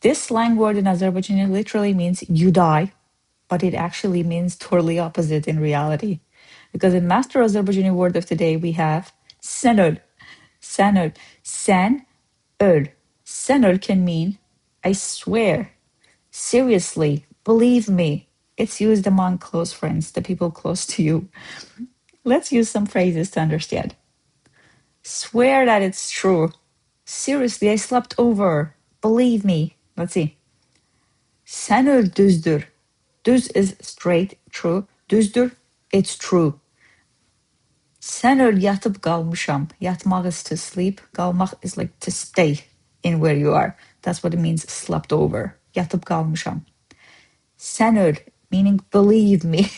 This slang word in Azerbaijani literally means you die, but it actually means totally opposite in reality. Because in Master Azerbaijani word of the day, we have SÄN ÖL. SÄN ÖL. SÄN ÖL. SÄN ÖL can mean I swear, seriously, believe me. It's used among close friends, the people close to you. Let's use some phrases to understand. Swear that it's true. Seriously, I slept over. Believe me. Let's see. SÄN ÖL düzdür. Düz is straight, true. Düzdür, it's true. SÄN ÖL yatıb qalmışam. Yatmaq is to sleep. Qalmaq is like to stay in where you are. That's what it means, slept over. Yatıb qalmışam. SÄN ÖL, meaning believe me.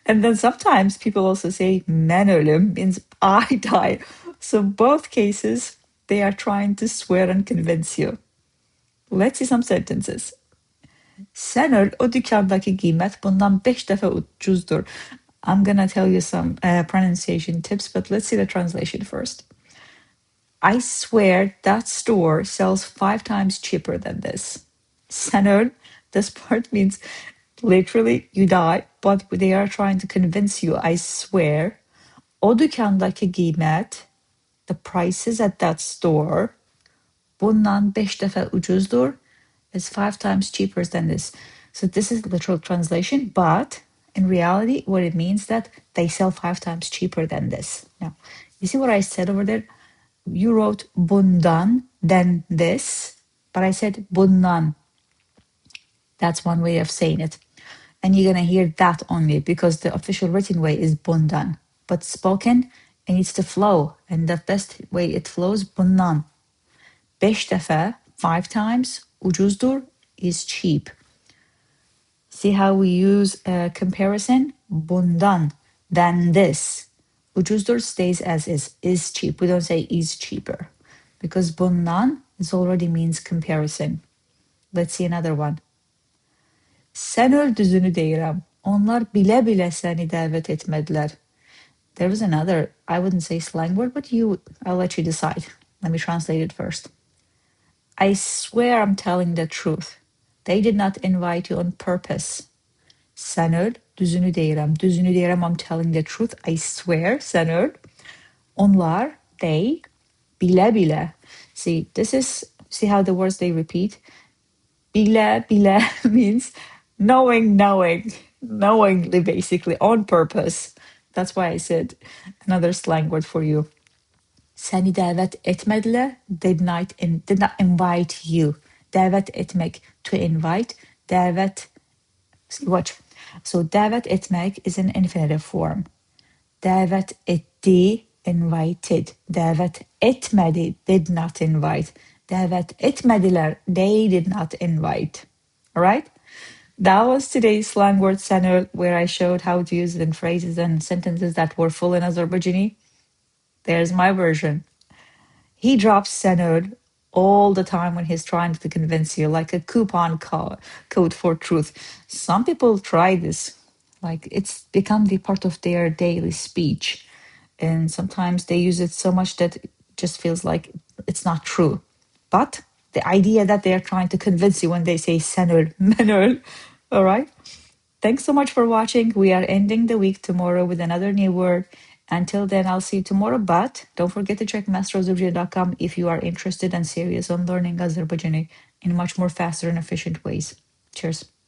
And then sometimes people also say mən ölüm, means I die. So both cases, they are trying to swear and convince you. Let's see some sentences. SÄN ÖL, o dükandakı qiymət bundan 5 dəfə ucuzdur. I'm gonna tell you some pronunciation tips, but let's see the translation first. I swear that store sells 5 times cheaper than this. SÄN ÖL, this part means literally you die, but they are trying to convince you, I swear. O dükandakı qiymət, the prices at that store, bundan 5 dəfə ucuzdur, is 5 times cheaper than this. So this is literal translation, but in reality, what it means that they sell 5 times cheaper than this. Now, you see what I said over there? You wrote bundan, than this, but I said bundan. That's one way of saying it. And you're gonna hear that only because the official written way is bundan. But spoken, it needs to flow. And the best way it flows, bundan. 5 dəfə, 5 times, ucuzdur is cheap. See how we use a comparison? Bundan, than this. Ucuzdur stays as is cheap. We don't say is cheaper. Because bundan is already means comparison. Let's see another one. SƏN ÖL düzünü deyirəm. Onlar bilə-bilə səni dəvət etmədilər. There was another, I wouldn't say slang word, but I'll let you decide. Let me translate it first. I swear I'm telling the truth. They did not invite you on purpose. SÄN ÖL, düzünü deyirəm. Düzünü deyirəm, I'm telling the truth. I swear, SÄN ÖL. Onlar, they, bilə-bilə. See how the words they repeat? Bilə-bilə means knowingly, basically, on purpose. That's why I said another slang word for you. Səni dəvət etmədilər, did not invite you. Dəvət etmək, to invite. Dəvət, watch. So dəvət etmək is an infinitive form. Dəvət etdi, invited. Dəvət etmədi, did not invite. Dəvət etmədilər, they did not invite. All right? That was today's slang word SÄN ÖL, where I showed how to use it in phrases and sentences that were full in Azerbaijani. There's my version. He drops SÄN ÖL all the time when he's trying to convince you, like a coupon code for truth. Some people try this, like it's become the part of their daily speech. And sometimes they use it so much that it just feels like it's not true. But the idea that they're trying to convince you when they say SÄN ÖL, mən öl, all right? Thanks so much for watching. We are ending the week tomorrow with another new word. Until then, I'll see you tomorrow. But don't forget to check masterazerbaijani.com if you are interested and serious on learning Azerbaijani in much more faster and efficient ways. Cheers.